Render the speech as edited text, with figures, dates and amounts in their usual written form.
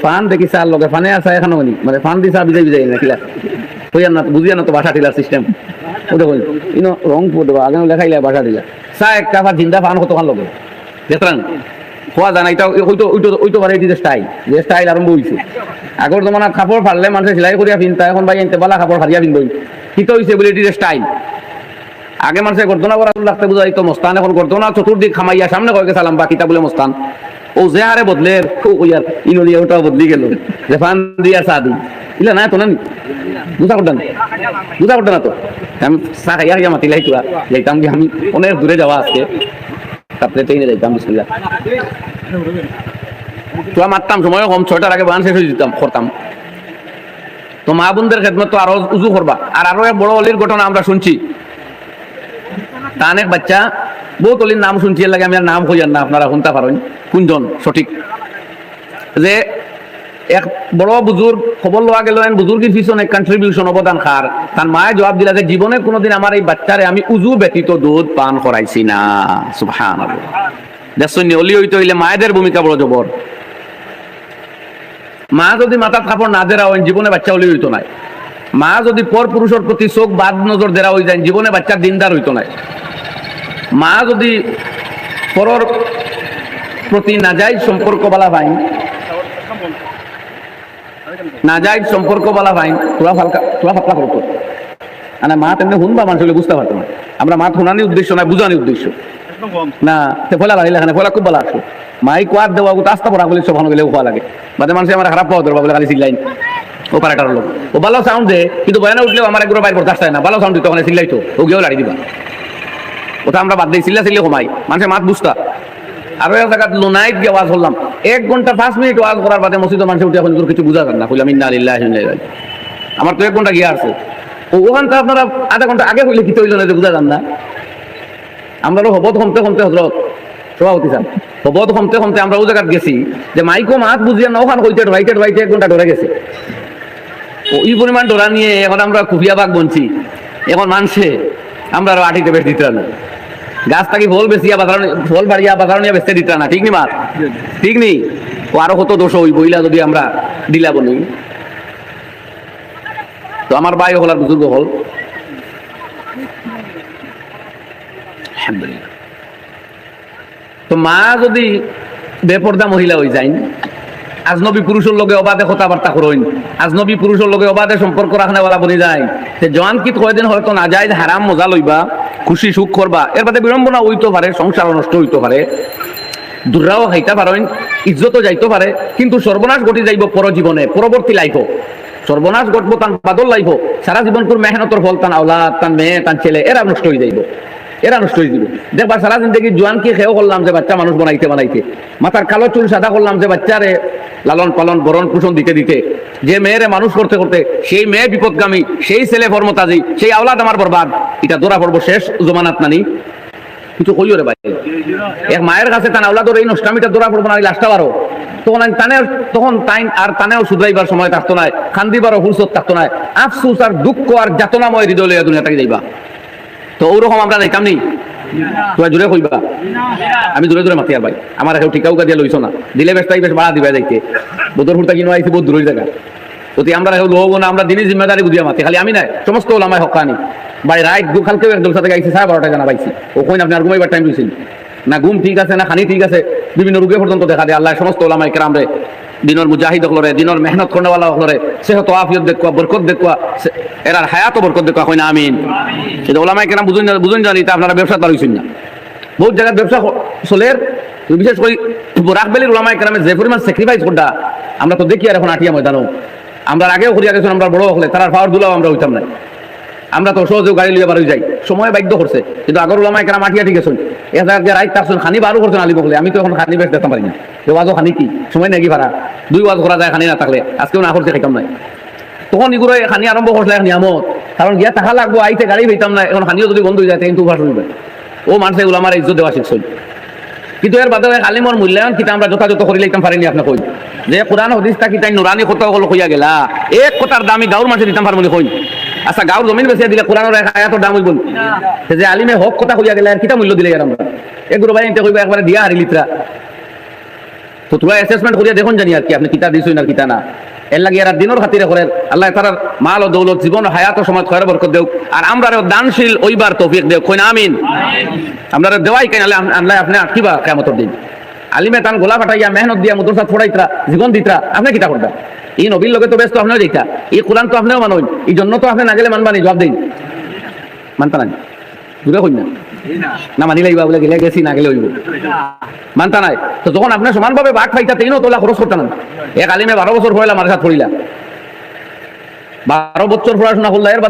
fun দেখি চার লগে ফানে আসা এখানে মানে ফান দিছা বিজাই বিজাই না কিলা হইয়া না বুঝিয়া না তো বাসা টিলার সিস্টেম ওটা বলি ইনো রং দেবো আগে লেখাইলে বাসা টিলা চা এক কাপা জিন্দা ফান কতক্ষণ লগে দেখলাম খোয়া জানা এটা ওইটো পারে যে স্টাইল আরম্ভ হয়েছে আগর জমানা কাপড় ফাড়লে মানুষের সেলাই করিয়া পিনতা এখন ভাই এনতে বালা কাপড় ফাড়িয়া পিনবই কিতো হয়েছে বলে এটি স্টাইল আগে মানুষের গর্দনা করা লাগতে বুঝাই তো মস্তান এখন গর্দনা চতুর্দিক খামাইয়া সামনে কয়েকে সালাম বাকিটা বলে মস্তান ও যে হারে বদলে ইয়ার ইনোলিয়া ওটাও বদলি গেল যে ফান দিয়া চা দি ইলা না তো না বুঝা করতেন না তো আমি চা খাইয়া খাইয়া মাতি লাইতো যাইতাম কি আমি অনেক দূরে যাওয়া আজকে তারপরে ট্রেনে যাইতাম বিসমিল্লাহ তো মারতাম সময় কম 6টার আগে বান শেষ হয়ে যেতাম করতাম তো মা বোনদের খেদমত তো আরো উজু করবা আর আরো এক বড় অলির ঘটনা আমরা শুনছি তার এক বাচ্চা বহুত অলির নাম শুনছি এর লাগে আমি আর নাম খুঁজান না আপনারা শুনতে পারেন কোনজন সঠিক যে এক বড় বুজুর্গ খবর লওয়া গেল বুজুর্গের পিছনে কন্ট্রিবিউশন অবদান খার তার মায়ে জবাব দিলা যে জীবনে কোনোদিন আমার এই বাচ্চারে আমি উজু ব্যতীত দুধ পান করাইছি না সুবহানাল্লাহ দেখছেন অলি হইতে হইলে মায়েদের ভূমিকা বড় জবর মা যদি মাথার কাপড় না দেরা হয় জীবনে বাচ্চা অলি হইতো না মা যদি পর পুরুষের প্রতি চোখ বাদ নজর দেরা হয়ে যায় জীবনে বাচ্চার দিনদার হইতো না মা যদি পরর প্রতি নাজায়েজ সম্পর্ক বলা ভাই নাজায়েজ সম্পর্ক বলা ভাই তোরা ফাতলা করতো মানে মা তেমনি শুনবা মানুষ বুঝতে পারতো না আমরা মা শোনানি উদ্দেশ্য না বুঝানি উদ্দেশ্য না ফেলা লাগিলে এখানে ফেলা খুব ভালো আসলো মাই কোয়ার দেওয়া আস্তা পড়া বলে সব গেলে খোয়া লাগে বাদে মানুষ আমার খারাপ পাওয়া ধরবা বলে খালি সিল্লাইন অপারেটার লোক ও ভালো সাউন্ড দে কিন্তু বয়ানে উঠলেও আমার একগুলো বাইর করতে আসতে না ভালো সাউন্ড দিত ওখানে সিল্লাইতো ও গিয়েও লাড়ি দিবা ওটা আমরা বাদ দিই সিল্লি কমাই মানুষের মাত বুঝতা আরো এক জায়গা লোনাইট গিয়ে ওয়াজ করলাম 1 ঘন্টা 5 মিনিট ওয়াজ করার বাদে মসজিদের মানুষ উঠে এখন কিছু বুঝা যান না কইলাম ইন্না লিল্লাহি ওয়া ইন্না ইলাইহি আমার তো 1 ঘন্টা গিয়ে আছে ওখানটা আপনারা আধা ঘন্টা আগে হইলে কি হইল না যে বুঝা যান না আমরা হবত কমতে হজরত সভাপতি স্যার হবত কমতে আমরা ও জায়গায় গেছি যে মাইকো মাত বুঝিয়ে না ওখান হইতে রাইটে 1 ঘন্টা ধরে গেছে ওই পরিমাণ ডোরা নিয়ে এখন আমরা খুফিয়া বাগ বনছি এখন মানছে আমরা আরো আটিতে বেশ দিতে না গাছ থাকি ফল বেশিয়া বাজার ফল বাড়িয়া বাজার নিয়ে বেচতে দিতে না ঠিক নি মাত ঠিক নেই ও আরো কত দোষ ওই বইলা যদি আমরা দিলা বলি তো আমার ভাই হল আর বুজুর্গ হল আলহামদুলিল্লাহ তো মা যদি বেপর্দা মহিলা হয়ে যায় আজনবী পুরুষের লগে অবাধে কথাবার্তা করেন আজনবী পুরুষের লগে অবাধে সম্পর্ক রাখনেওয়ালা বনি যায় সে জওয়ান কি কয়দিন হয়তো না যায় হারাম মজা লইবা খুশি সুখ করবা এর বাদে বিড়ম্বনা হইতে পারে সংসার নষ্ট হইতে পারে দুর্রাও খাইতে পারেন ইজ্জতও যাইতে পারে কিন্তু সর্বনাশ ঘটি যাইব পরজীবনে পরবর্তী লাইফও সর্বনাশ ঘটবো তান বাদল লাইফও সারা জীবন করে মেহনতর ফল তান আওলাদ তান মেয়ে তান ছেলে এরা নষ্ট হয়ে যাইব দেখবা সারা জিন্দগি জোয়ান কি খেয়েও করলাম যে বাচ্চা মানুষ বানাইতে মাথার কালো চুল সাদা করলাম যে বাচ্চারে লালন পালন ভরণ পোষণ দিতে যে মেয়েরে মানুষ করতে সেই মেয়ে বিপদগামী সেই ছেলে ফরমতাজি সেই আওলাদ আমার বরবাদ এটা দৌড়া পড়বো শেষ জমানাত নানি কিছু কইও রে ভাই এক মায়ের কাছে তান আওলাদর এই নষ্টামিটা দৌড়া পড়বো না লাস্টটা বারো তখন তানেও শুধরাইবার সময় থাকতো না খান্দিবারও ফুরসত থাকতো না আফসুস আর দুঃখ আর যাতনাময় হৃদয় লইয়া দুনিয়া থেকে যাইবা তো ওরকম আমরা যাইতাম নি তোরা জোরে কইবা আমি জোরে মাতি আর ভাই আমার কেউ টিকাও দিয়া লইছো না দিলে বেশ বাড়া দিবা যাইতে বদরপুরটা কিনো আইছি বহুত দূরের জায়গা যদি আমরা লোক না আমরা দিনই জিম্মেদারি বুঝিয়া মাতি খালি আমি নাই সমস্ত ওলামায় হকানি ভাই রাইট কালকেও একদম সাথে গাইছি 12:30 জানা পাইছি ও কইন আপনি আর ঘুমাইবার টাইম দিয়েছেন না ঘুম ঠিক আছে না খানি ঠিক আছে বিভিন্ন রোগে পর্যন্ত দেখা দেয় আল্লাহ সমস্ত ওলামায়ে কেরাম রে দিনের মুজাহিদ হলরে দিনের মেহনত করনেওয়ালা হলরে সেহত আফিয়ত দেখুয়া বরকত দেখুয়া এরার হায়াত বরকত দেখুয়া কইনা আমিন সেটা ওলামায়ে কেরাম বুঝুন জানি তা আপনারা ব্যবসা তারইছেন না বহুত জায়গায় ব্যবসা চলের বিশেষ করে রাখবেলির ওলামায়ে কেরামে যে পরিমাণ স্যাক্রিফাইস করটা আমরা তো দেখি আর এখন আটিয়া ময়দানও আমরা আগেও করিয়া গেছেন আমরা বড় হলে তার পাওয়ার দুলাও আমরা হইতাম না আমরা তো সহজেও গাড়ি লিয়ে বাড়ি যাই সময় বাধ্য করছে কিন্তু আগর ওলামায়ে কেরাম আটিয়া ঠিক আছে এক জায়গায় রাইট তাকছেন খানি বারো করছেন আলিম হলে আমি তো এখন খানি বেশ দেখতে পারি না ওয়াজও খানি কি সময় নাকি ভাড়া 2 ওয়াজ করা যায় খানি না থাকলে আজকেও না করছে খাইতাম না তখন এগুলো খানি আরম্ভ করছে নিয়ামত কারণ গিয়া টাকা লাগবো আইতে গাড়ি পেতাম না এখন খানিও যদি বন্ধ হয়ে যায় কিন্তু উপাস হইবে ও মানুষ এগুলো আমার ইজ্জত দেওয়া শিখছে কিন্তু এর বাদে আলিমর মূল্যায়ন কিতা আমরা যথাযথ করিলে ইতাম পারিনি আপনার কই যে কোরআন হাদিসটা কি তাই নুরানি কথা হলো কইয়া গেলা এক কথার দামি গাঁর মাঝে দিতাম পারবো কই আচ্ছা গাঁর জমিন বেচিয়া দিলে কোরআনের এক আয়াতের দাম হইব যে আলিমে হক কথা কইয়া গেলে আর কিতা মূল্য দিলে আমরা এগুলো ভাই এনতে কইবা একবারে দিয়া হারি লিত্রা তো তোরা অ্যাসেসমেন্ট করিয়া দেখুন জানি আর কি আপনি কিতা দিছই না কিতা না এর লাগে এরা দিনের খাতিরে করেন আল্লাহ তার মাল ও দৌলত জীবন ও হায়াত ও সময় খয়র বরকত দেও আর আমরা দানশীল ওইবার তৌফিক দেও কইনা আমিন আমরা দেওয়াই কেন আল্লাহ আপনি আটকিবা কিয়ামতের দিন আলিমে তান গোলা ফাটাইয়া মেহনত দিয়া মুদরসা ছড়াইতরা জীবন দিতরা আপনি কিতা করবা এই নবীর লগে তো ব্যস্ত আপনিও যেতা এই কোরআন তো আপনিও মানই এই জন্য তো আপনি না গেলে মানবানি জবাব দিন মানতা নাই দূরে কই না না মানিলে এইবা বলে গেলে গেছি না গেলে হইব মানতা নাই তো যখন আপনি সমানভাবে ভাগ পাইতা তেইনও তোলা খরচ করতে না এক আলিমে 12 বছর পড়াইলা মাদ্রাসা পড়িলা 12 বছর পড়াশোনা করলা এর বাদে